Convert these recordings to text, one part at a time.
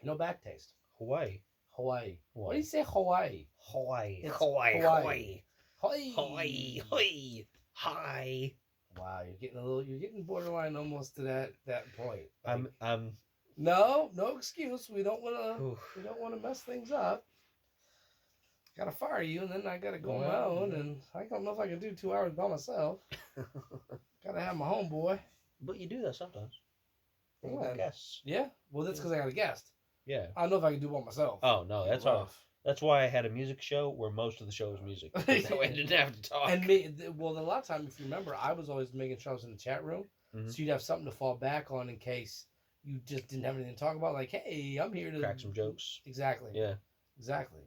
No back taste. Hawaii. Hawaii. What do you say, Hawaii? Hawaii. It's Hawaii. Hawaii. Hawaii. Hawaii. Hawaii. Hi. Wow, you're getting borderline almost to that point. Like, I'm no excuse. We don't wanna mess things up. Gotta fire you, and then I gotta go on my own, and I don't know if I can do 2 hours by myself. Gotta have my homeboy. But you do that sometimes. Yeah. Guests. Yeah. Well, that's because I got a guest. Yeah. I don't know if I can do it by myself. Oh no, that's rough. That's why I had a music show where most of the show was music. That way I didn't have to talk. And a lot of times, if you remember, I was always making sure I was in the chat room, so you'd have something to fall back on in case you just didn't have anything to talk about. Like, hey, I'm here to crack some jokes. Exactly. Yeah. Exactly.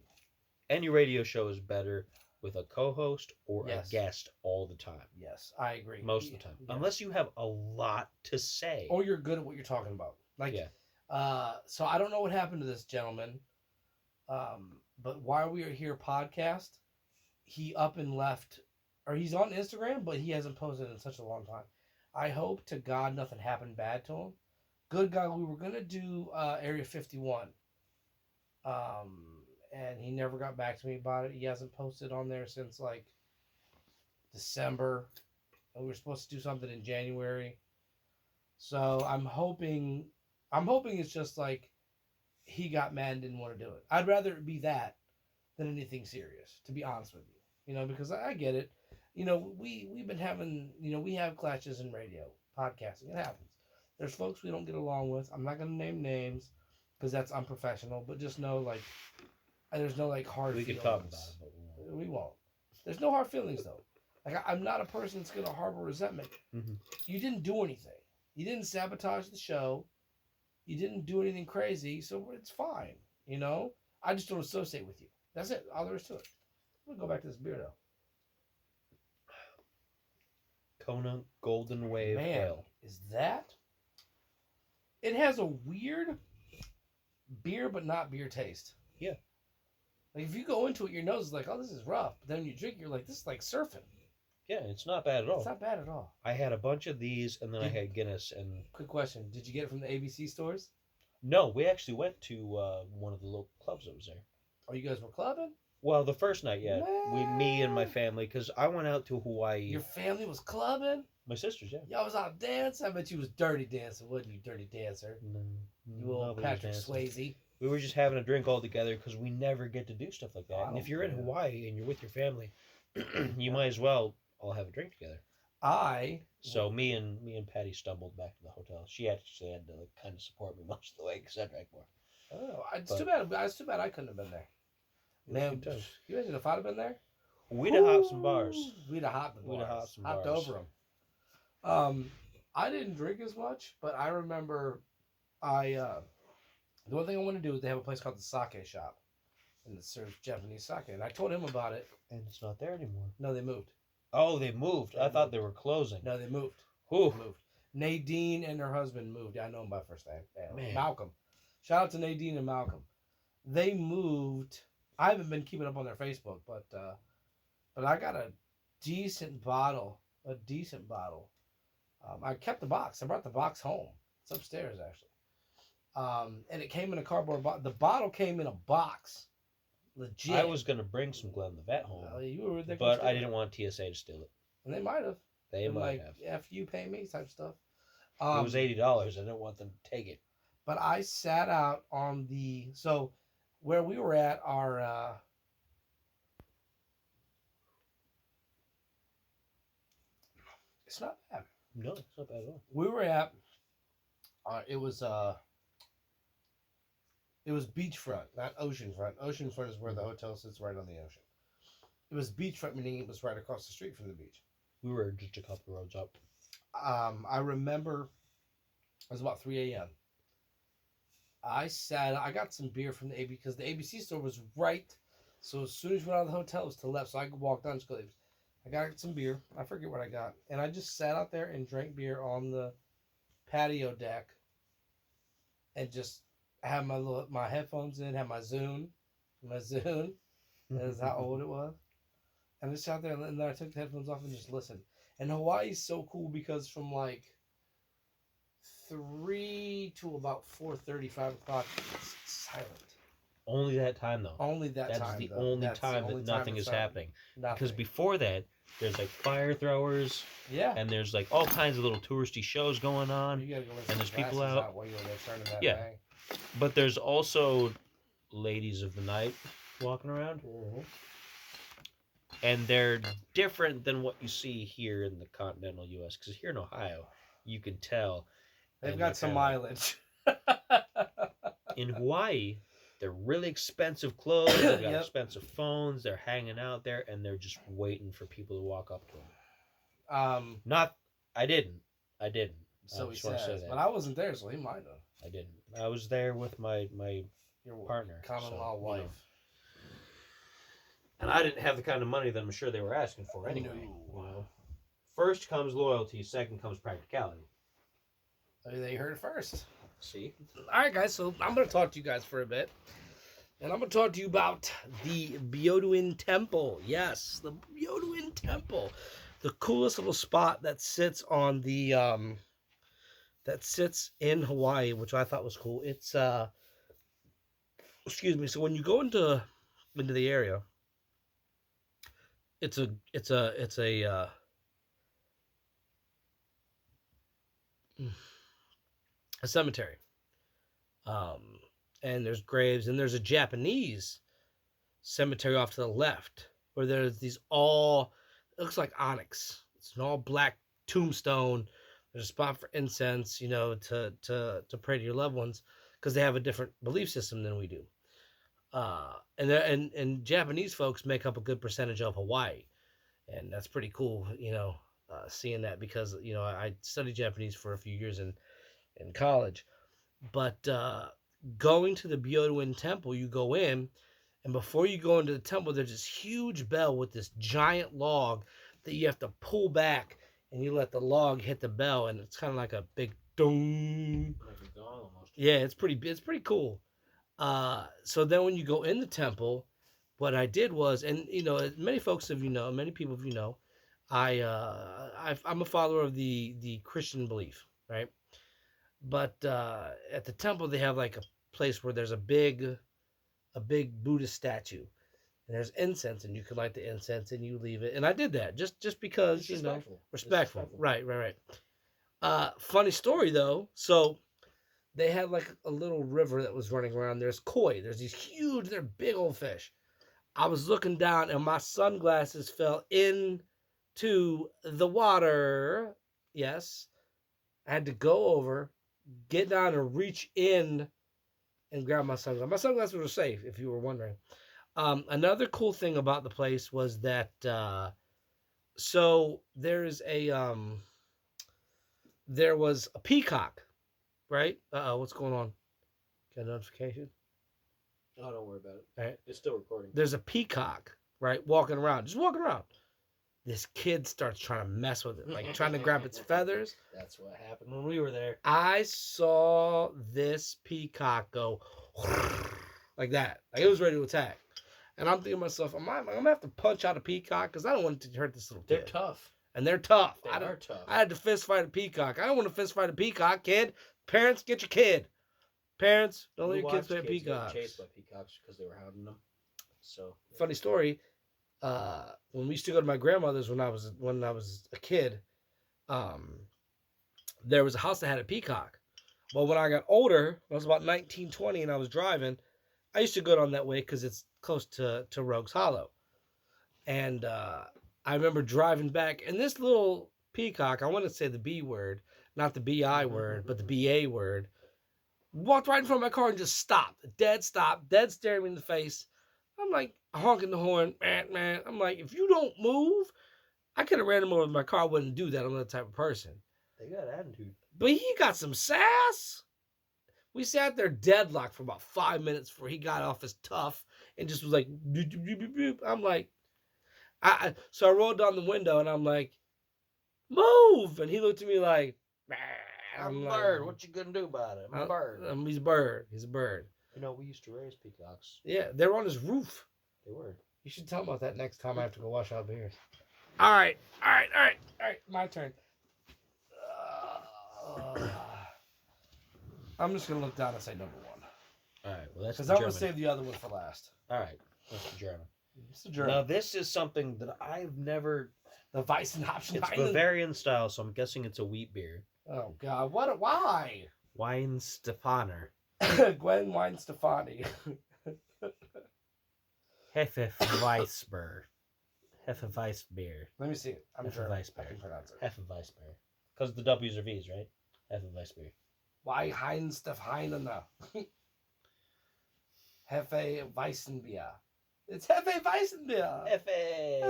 Any radio show is better with a co-host or a guest all the time. Yes, I agree. Most of the time, unless you have a lot to say, or you're good at what you're talking about. Like, so I don't know what happened to this gentleman. But while we are here podcast, he up and left, or he's on Instagram, but he hasn't posted in such a long time. I hope to God nothing happened bad to him. Good God, we were gonna do Area 51, and he never got back to me about it. He hasn't posted on there since like December, and we were supposed to do something in January. So I'm hoping it's just like he got mad and didn't want to do it. I'd rather it be that than anything serious, to be honest with you. You know, because I get it. You know, we've been having, we have clashes in radio, podcasting. It happens. There's folks we don't get along with. I'm not going to name names because that's unprofessional, but just know, like, there's no, like, hard feelings. We can talk about it, but we won't. There's no hard feelings, though. Like, I'm not a person that's going to harbor resentment. Mm-hmm. You didn't do anything. You didn't sabotage the show. You didn't do anything crazy, so it's fine, you know? I just don't associate with you. That's it. All there is to it. I'm going to go back to this beer, though. Kona Golden Wave Ale. Is that? It has a weird beer, but not beer taste. Yeah. Like, if you go into it, your nose is like, oh, this is rough. But then when you drink, you're like, this is like surfing. Yeah, it's not bad at all. It's not bad at all. I had a bunch of these, and then I had Guinness. And quick question: did you get it from the ABC stores? No, we actually went to one of the local clubs that was there. Oh, you guys were clubbing? Well, the first night, yeah. Me and my family, because I went out to Hawaii. Your family was clubbing? My sisters, yeah. Y'all was out dancing? I bet you was dirty dancing, wasn't you, dirty dancer? No. You old Patrick Swayze. We were just having a drink all together because we never get to do stuff like that. And if you're in Hawaii and you're with your family, you might as well all have a drink together. So me and Patty stumbled back to the hotel. She actually had to like kind of support me most of the way because I drank more. Oh, it's too bad. It's too bad I couldn't have been there. Man, you imagine if I'd have been there? We'd have hopped some bars. We'd have hopped over them. I didn't drink as much, but I remember the one thing I want to do is they have a place called the Sake Shop, and it serves Japanese sake. And I told him about it. And it's not there anymore. No, they moved. Oh, they moved. I thought they were closing. No, they moved. Who? They moved. Nadine and her husband moved. I know him by first name. Man. Malcolm. Shout out to Nadine and Malcolm. They moved. I haven't been keeping up on their Facebook, but I got a decent bottle. I kept the box. I brought the box home. It's upstairs, actually. And it came in a cardboard box. The bottle came in a box. Legit. I was going to bring some Glenlivet home, but I didn't want TSA to steal it. And they might have. They might have. F you, pay me type stuff. It was $80. I didn't want them to take it. But I sat out on the... So, where we were at our... It's not bad. No, it's not bad at all. We were at... It was beachfront, not oceanfront. Oceanfront is where the hotel sits right on the ocean. It was beachfront, meaning it was right across the street from the beach. We were just a couple roads up. I remember it was about 3 a.m. I got some beer from the ABC because the ABC store was right. So as soon as we went out of the hotel, it was to the left. So I could walk down. I got some beer. I forget what I got. And I just sat out there and drank beer on the patio deck. And just had my headphones in, had my Zune. That's how old it was. And I just sat there and then I took the headphones off and just listened. And Hawaii's so cool because from like 3 to about 4:30, 5 o'clock, it's silent. Only that time, though. Only that time. That's the only time that nothing is happening. Nothing. Because before that, there's like fire throwers. Yeah. And there's like all kinds of little touristy shows going on. You gotta go and there's people out. while you're there turning that Yeah. bang. But there's also ladies of the night walking around. Mm-hmm. And they're different than what you see here in the continental U.S. Because here in Ohio, you can tell. They've got some mileage. In Hawaii, they're really expensive clothes. They've got Yep. expensive phones. They're hanging out there, and they're just waiting for people to walk up to them. I didn't. So he says, but I wasn't there, so he might have. I didn't. I was there with my Your partner, common-law wife. And I didn't have the kind of money that I'm sure they were asking for anyway. No. You know? First comes loyalty. Second comes practicality. They heard it first. See? All right, guys, so I'm going to talk to you guys for a bit. And I'm going to talk to you about the Yodawin Temple. Yes, the Yodawin Temple. The coolest little spot that sits on the, that sits in Hawaii, which I thought was cool. It's, excuse me, so when you go into the area, it's a cemetery. And there's graves, and there's a Japanese cemetery off to the left where there's these all, it looks like onyx. It's an all black tombstone. There's a spot for incense, you know, to pray to your loved ones, because they have a different belief system than we do. And Japanese folks make up a good percentage of Hawaii, and that's pretty cool, you know, seeing that, because, you know, I studied Japanese for a few years in college. But going to the Yodawin Temple, you go in, and before you go into the temple, there's this huge bell with this giant log that you have to pull back, and you let the log hit the bell, and it's kind of like a big dong. Like a gong almost. Yeah, it's pretty cool. So then when you go in the temple, what I did was, and you know, many folks of you know, many people of you know, I'm a follower of the Christian belief, right? But at the temple, they have like a place where there's a big Buddhist statue, and there's incense, and you can light the incense, and you leave it. And I did that just because, It's you know, respectful. respectful. Right. Funny story though. So they had like a little river that was running around. There's koi. There's these huge, they're big old fish. I was looking down, and my sunglasses fell into the water. Yes. I had to go over, get down, and reach in and grab my sunglasses. My sunglasses were safe, if you were wondering. Another cool thing about the place was that, so there was a peacock, right? What's going on? Got a notification? Oh, don't worry about it. All right. It's still recording. There's a peacock, right? Just walking around. This kid starts trying to mess with it, like trying to grab its feathers. That's what happened when we were there. I saw this peacock go like that. Like it was ready to attack. And I'm thinking to myself, I'm going to have to punch out a peacock, because I don't want it to hurt this little kid. They're tough. And they're tough. They are tough. I had to fist fight a peacock. I don't want to fist fight a peacock, kid. Parents, get your kid. Parents, don't let your kids fight peacocks. Chased by peacocks because they were hounding them. So funny story. When we used to go to my grandmother's when I was a kid, there was a house that had a peacock. Well, when I got older, I was about 19, 20, and I was driving, I used to go down that way because it's close to Rogues Hollow. And I remember driving back, and this little peacock, I want to say the B word, not the B-I word, but the B-A word, walked right in front of my car and just stopped, dead staring me in the face. I'm like, honking the horn, man. I'm like, if you don't move, I could have ran him over with my car. I wouldn't do that. I'm that type of person. they got attitude. But he got some sass. We sat there deadlocked for about 5 minutes before he got off his tough and just was like, doop, doop, doop, doop. I'm like, so I rolled down the window and I'm like, move. And he looked at me like, I'm a bird. What you gonna do about it? I'm a bird. He's a bird. He's a bird. You know, we used to raise peacocks. Yeah, they were on his roof. They were. You should tell him about that next time I have to go wash out beers. All right. My turn. I'm just going to look down and say number one. All right. Well, that's because the I'm gonna German. save the other one for last. All right. That's the German. It's the German. Now this is something that I've never. The Weissenhopfen. It's Bavarian style, so I'm guessing it's a wheat beer. Oh God! What? Why? Weinstefaner. Gwen Weinstefani. Hefeweißbier. Hefeweißbier. Let me see it. I'm German. I can pronounce it. Hefeweißbier. Because the W's are V's, right? Hefeweißbier. Why Heinstefheiner? Hefe Weissenbier. It's Hefe Weissenbier. Hefe.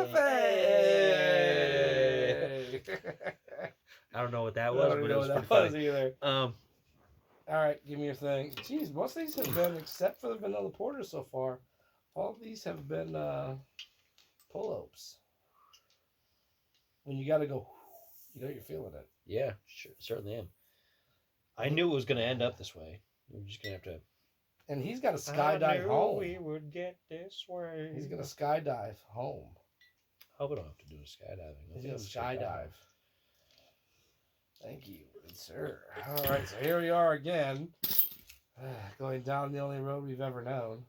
I don't know what that was, but it was pretty funny. Either. All right, give me your thing. Jeez, most of these have been, except for the vanilla porter so far, all of these have been pull-ups. When you got to go, you know you're feeling it. Yeah, sure, certainly am. I knew it was going to end up this way. We're just going to have to. And he's got to skydive home. We would get this way. He's going to skydive home. I hope we don't have to do a skydiving. He's going to skydive. Thank you, good sir. All right, so here we are again, going down the only road we've ever known.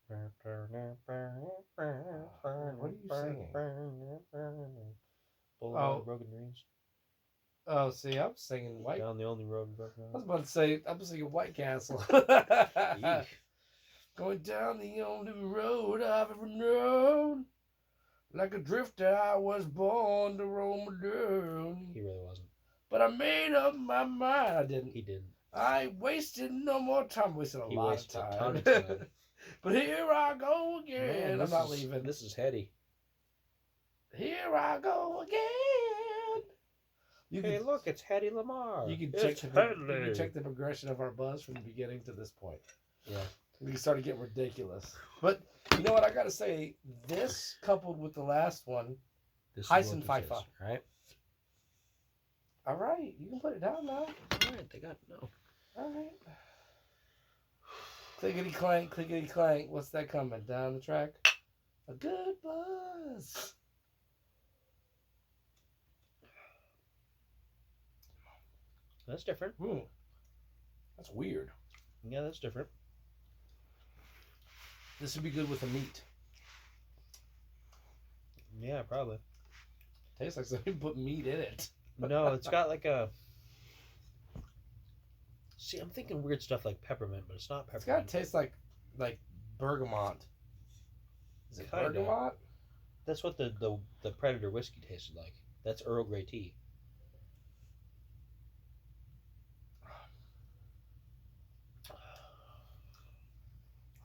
What are you singing? Boulevard Broken Dreams. Oh, see, I'm singing White. Down the only road we've ever known. I was about to say, I'm singing White Castle. Going down the only road I've ever known. Like a drifter, I was born to roam alone. He really wasn't. But I made up my mind. I didn't. He didn't. I ain't wasted no more time. Wasted a lot of time. A ton of time. But here I go again. Man, I'm not leaving. This is heady. Here I go again. Hey, look, it's Hedy Lamarr. You can check the progression of our buzz from the beginning to this point. Yeah. We started getting ridiculous. But you know what I got to say? This coupled with the last one, Heisenpfeifer. Right? All right. You can put it down now. All right. They got no. All right. Clickety clank, clickety clank. What's that coming down the track? A good buzz. That's different. That's weird. Yeah, that's different. This would be good with a meat. Yeah, probably. Tastes like somebody put meat in it. No, it's got like a. See, I'm thinking weird stuff like peppermint, but it's not peppermint. It's got to taste like bergamot. Is it Kinda. bergamot? That's what the Predator whiskey tasted like. That's Earl Grey tea.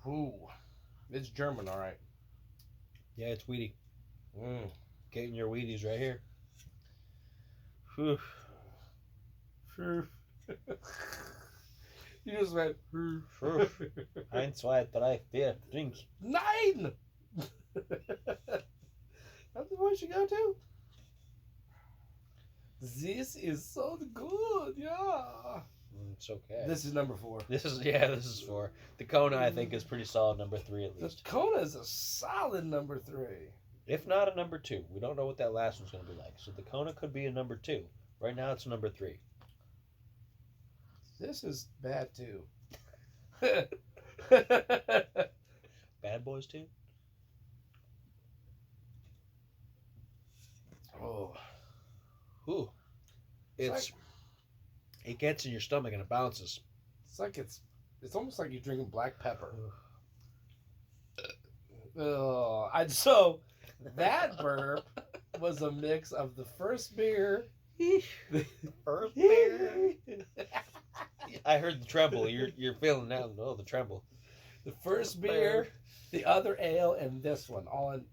Ooh. It's German, all right. Yeah, it's weedy. Getting your Wheaties right here. Whew. You just went. 1, 2, 3, 4, drink. 9! That's the voice you go to? This is so good, yeah. It's okay. This is number 4. This is 4. The Kona, I think, is pretty solid number 3 at least. The Kona is a solid number 3. If not a number 2. We don't know what that last one's going to be like. So the Kona could be a number 2. Right now it's a number 3. This is bad too. Bad Boys 2? Oh. Ooh. It gets in your stomach and it bounces. It's like it's almost like you're drinking black pepper. So that burp was a mix of the first beer. First beer. I heard the tremble. You're feeling now. No, the tremble. The first beer, the other ale, and this one all in.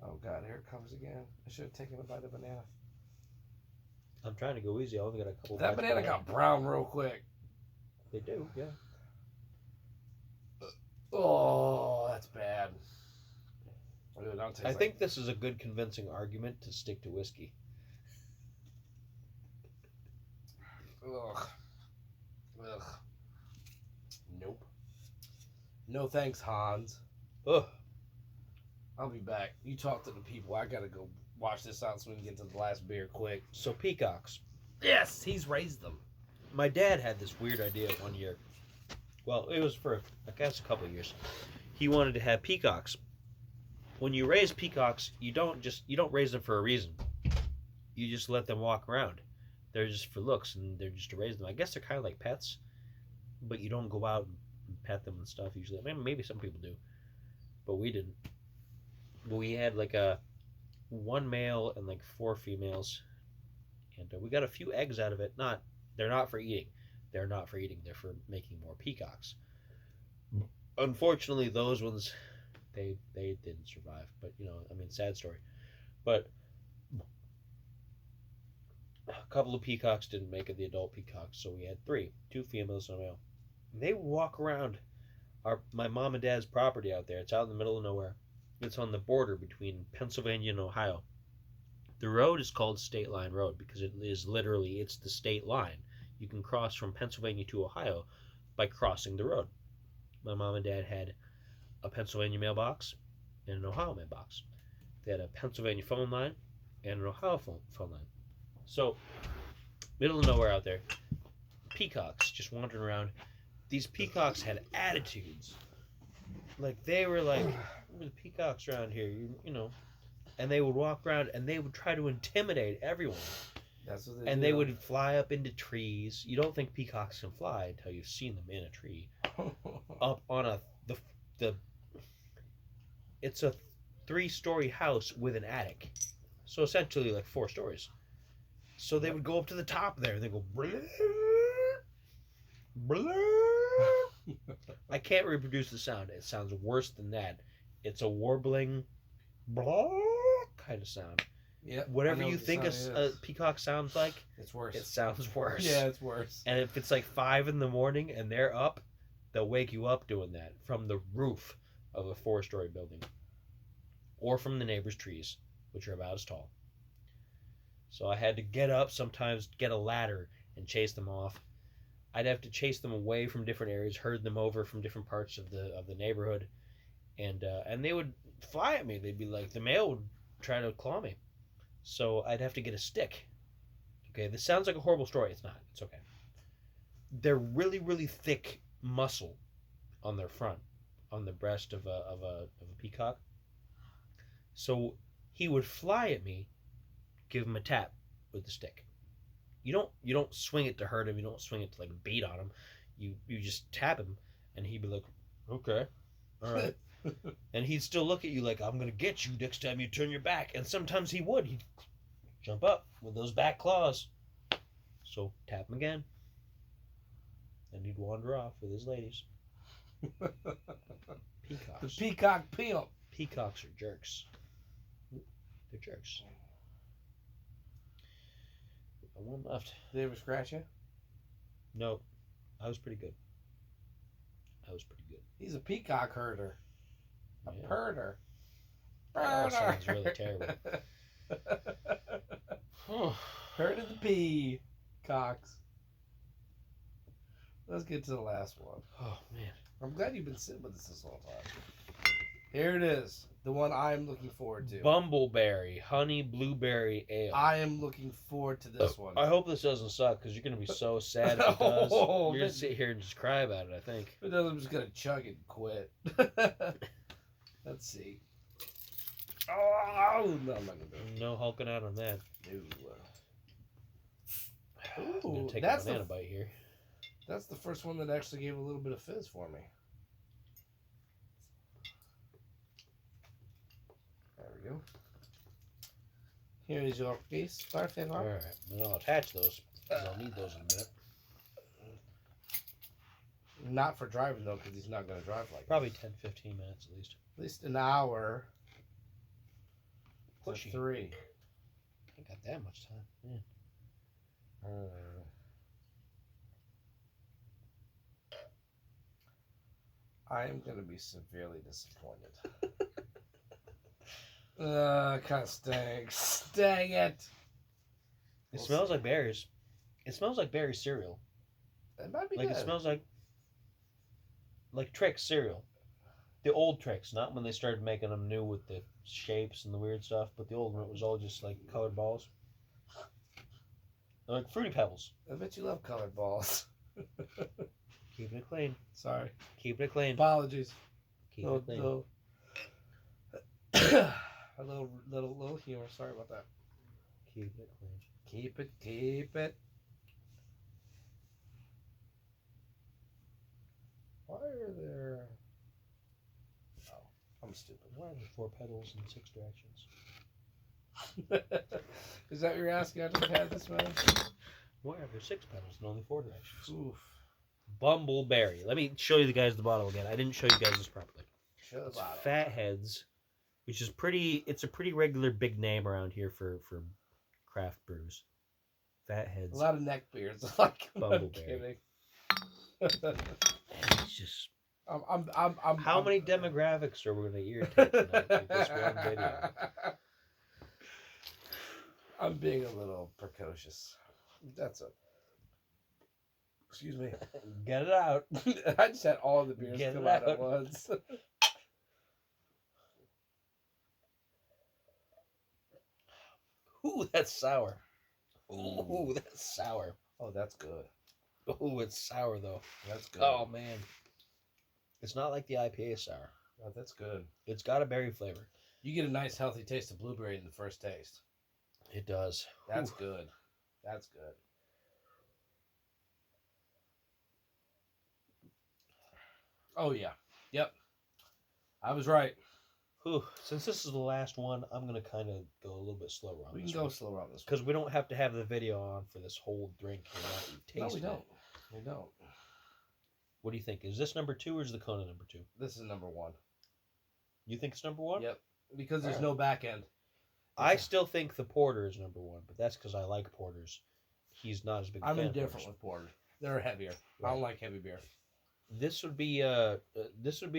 Oh God, here it comes again. I should have taken a bite of banana. I'm trying to go easy. I only got a couple. That banana got brown real quick. They do, yeah. Oh, that's bad. I think this is a good convincing argument to stick to whiskey. Ugh. Nope. No thanks, Hans. Ugh. I'll be back. You talk to the people. I gotta go wash this out so we can get to the last beer quick. So peacocks. Yes, he's raised them. My dad had this weird idea one year Well, it was for, I guess, a couple of years. He wanted to have peacocks. When you raise peacocks, you don't raise them for a reason. You just let them walk around. They're just for looks, and they're just to raise them. I guess they're kind of like pets, but you don't go out and pet them and stuff usually. I mean, maybe some people do, but we didn't. But we had like a 1 male and like 4 females, and we got a few eggs out of it. They're not for eating. They're not for eating. They're for making more peacocks. Unfortunately, those ones, they didn't survive. But sad story. But a couple of peacocks didn't make it, the adult peacocks, so we had 3, 2 females and a male. They would walk around my mom and dad's property out there. It's out in the middle of nowhere. It's on the border between Pennsylvania and Ohio. The road is called State Line Road because it's the state line. You can cross from Pennsylvania to Ohio by crossing the road. My mom and dad had a Pennsylvania mailbox and an Ohio mailbox. They had a Pennsylvania phone line and an Ohio phone line. So, middle of nowhere out there, peacocks just wandering around. These peacocks had attitudes. Like, they were like, the peacocks around here, and they would walk around and they would try to intimidate everyone. That's what they and do. They would fly up into trees. You don't think peacocks can fly until you've seen them in a tree. Up on it's a 3-story house with an attic. So essentially like 4 stories. So they would go up to the top there and they go blur, blur. I can't reproduce the sound. It sounds worse than that. It's a warbling blur kind of sound. Yeah. Whatever you think a peacock sounds like, it's worse. It sounds worse. Yeah, it's worse. And if it's like 5 in the morning and they're up, they'll wake you up doing that from the roof of a 4-story building. Or from the neighbor's trees, which are about as tall. So I had to get up, sometimes get a ladder and chase them off. I'd have to chase them away from different areas, herd them over from different parts of the neighborhood. And they would fly at me. They'd be like, the male would try to claw me. So I'd have to get a stick. Okay, this sounds like a horrible story. It's not. It's okay. They're really, really thick muscle on their front, on the breast of a peacock. So he would fly at me, give him a tap with the stick. You don't swing it to hurt him. You don't swing it to like beat on him. You just tap him, and he'd be like, okay, all right. And he'd still look at you like, I'm going to get you next time you turn your back. And sometimes he would. He'd jump up with those back claws. So tap him again. And he'd wander off with his ladies. Peacocks. The peacock pimp. Peacocks are jerks. They're jerks. One left. Did they ever scratch you? No. I was pretty good. He's a peacock herder. A herder. That sounds really terrible. Herd of the peacocks. Let's get to the last one. Oh, man. I'm glad you've been sitting with us this whole time. Here it is. The one I'm looking forward to. Bumbleberry Honey Blueberry Ale. I am looking forward to this one. I hope this doesn't suck because you're going to be so sad if it does. You're going to sit here and just cry about it, I think. If it does, I'm just going to chug it and quit. Let's see. Oh, no, I'm not going to do it. No hulking out on that. Ooh, I'm going to take a banana bite here. That's the first one that actually gave a little bit of fizz for me. There we go. Here is your piece, Starfin. All right, then I'll attach those because I'll need those in a minute. Not for driving though, because he's not going to drive like probably 10, 15 minutes at least. At least an hour. Pushy. 3. I got that much time. Man. I am going to be severely disappointed. Kind of stinks. Dang it. It smells like berries. It smells like berry cereal. It might be like good. It smells like Trix cereal. The old Trix, not when they started making them new with the shapes and the weird stuff, but the old one, it was all just like colored balls. They're like Fruity Pebbles. I bet you love colored balls. Keeping Keeping it clean. Sorry. Keeping it clean. Apologies. Keeping it clean. A little humor. Sorry about that. Keep it clean. Keep it. Why are there... Oh, I'm stupid. Why are there 4 pedals in 6 directions? Is that what you're asking after we've had this, man? Why are there 6 pedals and only 4 directions? Oof. Bumbleberry. Let me show you the guys the bottle again. I didn't show you guys this properly. Show the bottle. Fatheads, which is it's a pretty regular big name around here for craft brews. Fatheads. A lot of neck beards. Like, Bumbleberry. It's just. I'm How many demographics are we going to irritate tonight with this one video? I'm being a little precocious. That's it. Excuse me. Get it out. I just had all the beers come out at once. Ooh, that's sour. Ooh, that's sour. Oh, that's good. Ooh, it's sour though. That's good. Oh man, it's not like the IPA sour. Oh, that's good. It's got a berry flavor. You get a nice healthy taste of blueberry in the first taste. It does. That's good. That's good. Oh yeah. Yep. I was right. Whew. Since this is the last one, I'm gonna kind of go a little bit slower on We this can go one. slower on this Because we don't have to have the video on for this whole drink. No, we don't. We don't. What do you think? Is this number 2 or is the Kona number 2? This is number 1. You think it's number 1? Yep. Because there's no back end. I still think the porter is number 1, but that's because I like porters. He's not as big. I'm indifferent with porter. They're heavier. Right. I don't like heavy beer. This would be a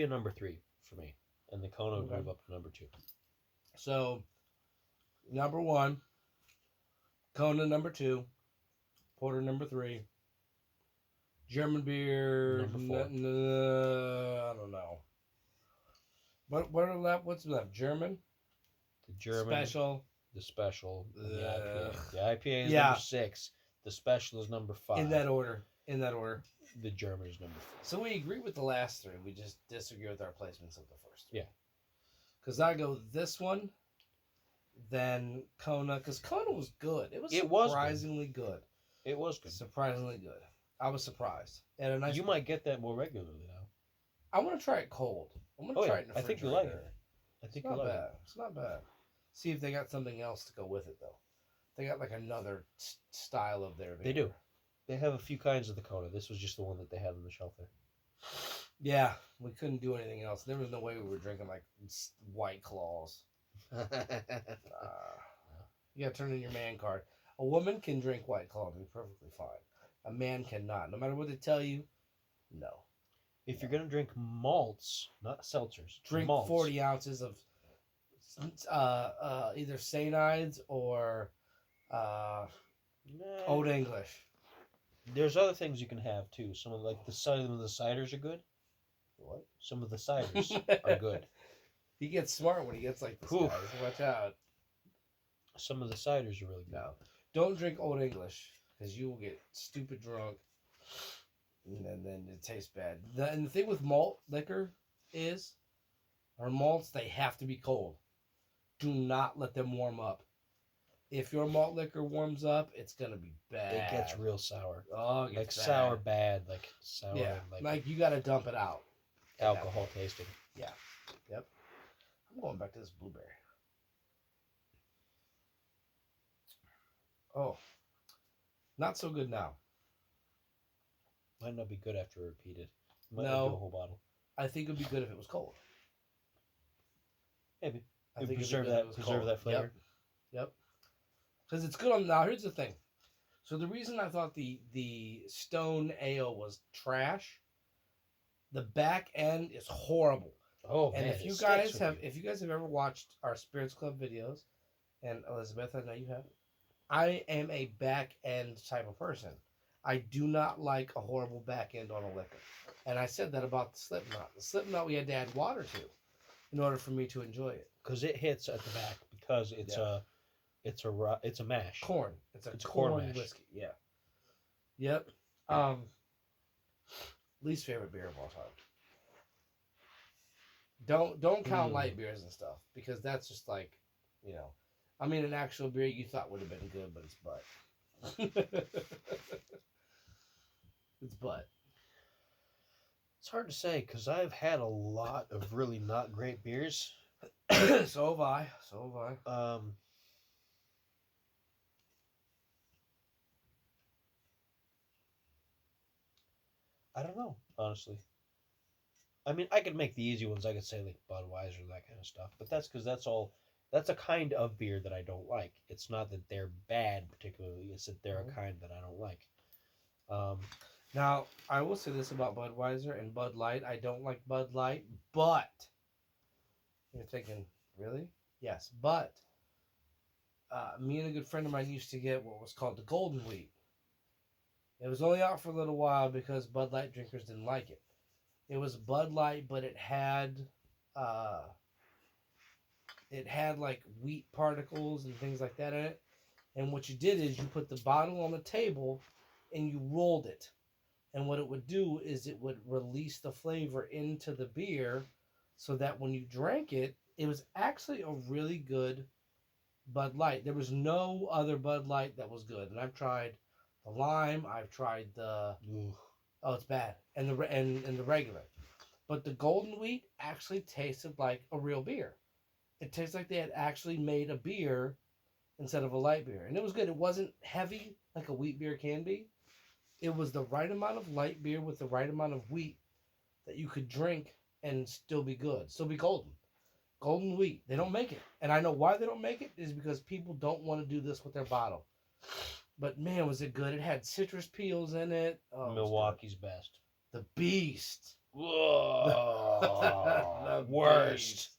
number 3 for me, and the Kona would move up to number 2. So, number 1, Kona number 2, porter number 3, German beer number 4. I don't know. What's left? German. The German Special. The special. And the IPA. The IPA is number 6. The special is number 5. In that order. The German is number 4. So we agree with the last 3. We just disagree with our placements of the first 3. Yeah. Because I go this one, then Kona. Because Kona was good. It was surprisingly good. It was good. Surprisingly good. I was surprised. And a nice. You might get that more regularly now. I want to try it cold. I'm going to try it in the I think you like it. I think you like it. It's not bad. See if they got something else to go with it, though. They got like another style of their beer. They do. They have a few kinds of the Kona. This was just the one that they had on the shelf there. Yeah, we couldn't do anything else. There was no way we were drinking like White Claws. You got to turn in your man card. A woman can drink White Claw and be perfectly fine. A man cannot. No matter what they tell you, no. If you're going to drink malts, not seltzers, drink malts. 40 ounces of either St. Ides or Old English. There's other things you can have too. Some of the ciders are good. What? Some of the ciders are good. He gets smart when he gets like this, guys. Watch out. Some of the ciders are really good. No. Don't drink Old English because you will get stupid drunk and then it tastes bad. And the thing with malt liquor is, our malts, they have to be cold. Do not let them warm up. If your malt liquor warms up, it's going to be bad. It gets real sour. Oh, it gets like bad. Sour bad. Like sour. Yeah, like you got to dump it out. Alcohol tasting. Yeah. Yep. I'm going back to this blueberry. Oh. Not so good now. Might not be good after repeated. No. Might do a whole bottle. I think it would be good if it was cold. Maybe. I think preserve that flavor. Yep. Because it's good on. Now here's the thing. So the reason I thought the Stone Ale was trash, the back end is horrible. Oh and man! if you guys have ever watched our Spirits Club videos, and Elizabeth, I know you have, I am a back end type of person. I do not like a horrible back end on a liquor, and I said that about the Slipknot. The Slipknot we had to add water to, in order for me to enjoy it. Because it hits at the back because it's a mash. Corn. It's a corn corn mash. whiskey. Yeah. Yep. Least favorite beer of all time. Don't count light beers and stuff, because that's just like, I mean, an actual beer you thought would have been good, but it's Bud. It's Bud. It's hard to say because I've had a lot of really not great beers. So have I. I don't know, honestly. I mean, I could make the easy ones. I could say like Budweiser, that kind of stuff. But that's because that's a kind of beer that I don't like. It's not that they're bad particularly. It's that they're a kind that I don't like. Now, I will say this about Budweiser and Bud Light. I don't like Bud Light, but you're thinking, really? Yes, but me and a good friend of mine used to get what was called the Golden Wheat. It was only out for a little while because Bud Light drinkers didn't like it. It was Bud Light, but it had like wheat particles and things like that in it. And what you did is you put the bottle on the table and you rolled it. And what it would do is it would release the flavor into the beer so that when you drank it, it was actually a really good Bud Light. There was no other Bud Light that was good. And I've tried the lime. I've tried the... Oh, it's bad. And the regular. But the Golden Wheat actually tasted like a real beer. It tastes like they had actually made a beer instead of a light beer. And it was good. It wasn't heavy like a wheat beer can be. It was the right amount of light beer with the right amount of wheat that you could drink and still be good. Still be golden. Golden Wheat. They don't make it. And I know why they don't make it is because people don't want to do this with their bottle. But man, was it good. It had citrus peels in it. Oh, Milwaukee's best. The Beast. Whoa. Worst.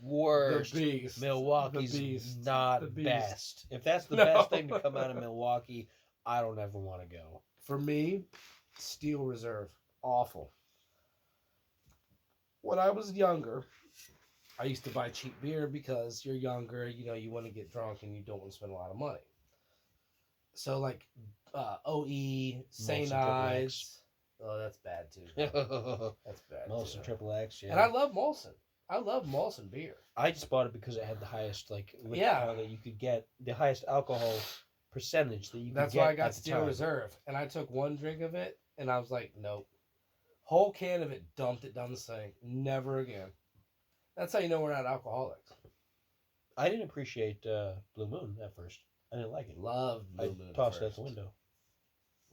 The Beast. Milwaukee's not best. If that's the best thing to come out of Milwaukee, I don't ever want to go. For me, Steel Reserve. Awful. When I was younger, I used to buy cheap beer because you're younger, you want to get drunk and you don't want to spend a lot of money. So like OE, St. Ives. Oh, that's bad too. That's bad. Molson Triple X, yeah. And I love Molson. I love Molson beer. I just bought it because it had the highest liquor that you could get, the highest alcohol percentage that you could get. That's why I got Steel Reserve. And I took one drink of it and I was like, nope. Whole can of it, dumped it down the sink. Never again. That's how you know we're not alcoholics. I didn't appreciate Blue Moon at first. I didn't like it. Loved Blue Moon. I tossed it out the window.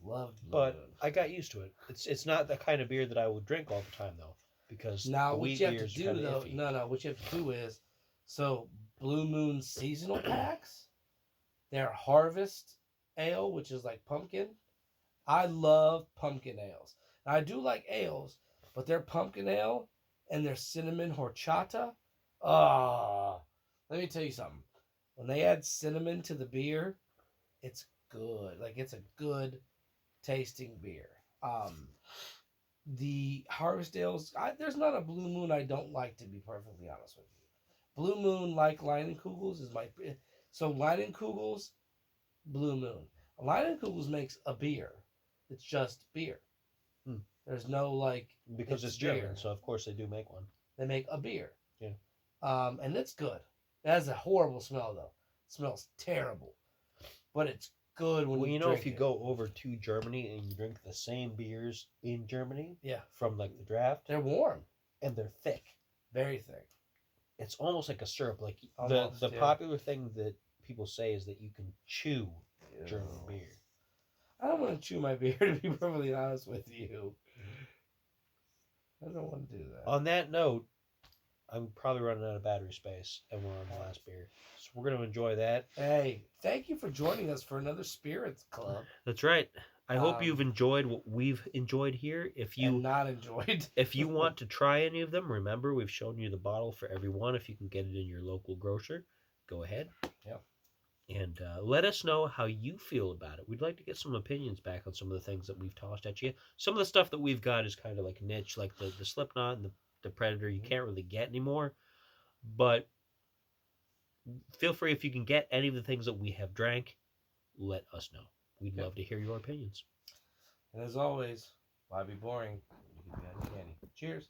Loved Blue But Moon. I got used to it. It's not the kind of beer that I would drink all the time though, because now the what wheat you have beer to is do kinda though, iffy. what you have to do is, so Blue Moon seasonal packs, their Harvest Ale, which is like pumpkin. I love pumpkin ales. Now, I do like ales, but their pumpkin ale and their cinnamon horchata. Let me tell you something. When they add cinnamon to the beer, it's good. Like, it's a good tasting beer. The Harvest Ales, there's not a Blue Moon I don't like, to be perfectly honest with you. Blue Moon, like Leinenkugels, is my... So Leinenkugels, Blue Moon. Leinenkugels makes a beer. It's just beer. There's no, Because it's German, so of course they do make one. They make a beer. Yeah. And it's good. It has a horrible smell, though. It smells terrible. But it's good when you drink if you go over to Germany and you drink the same beers in Germany, yeah, from the draft, they're warm and they're thick, very thick. It's almost like a syrup. Like almost, the popular thing that people say is that you can chew German beer. I don't want to chew my beer, to be perfectly honest with you. I don't want to do that. On that note, I'm probably running out of battery space, and we're on the last beer. So we're going to enjoy that. Hey, thank you for joining us for another Spirits Club. That's right. I hope you've enjoyed what we've enjoyed here. If you not enjoyed, if you want to try any of them, remember we've shown you the bottle for every one. If you can get it in your local grocer, go ahead. Yeah. And let us know how you feel about it. We'd like to get some opinions back on some of the things that we've tossed at you. Some of the stuff that we've got is kind of like niche, like the Slipknot and the Predator. You can't really get anymore. But feel free, if you can get any of the things that we have drank, let us know. We'd love to hear your opinions. And as always, why be boring? Uncanny. Cheers.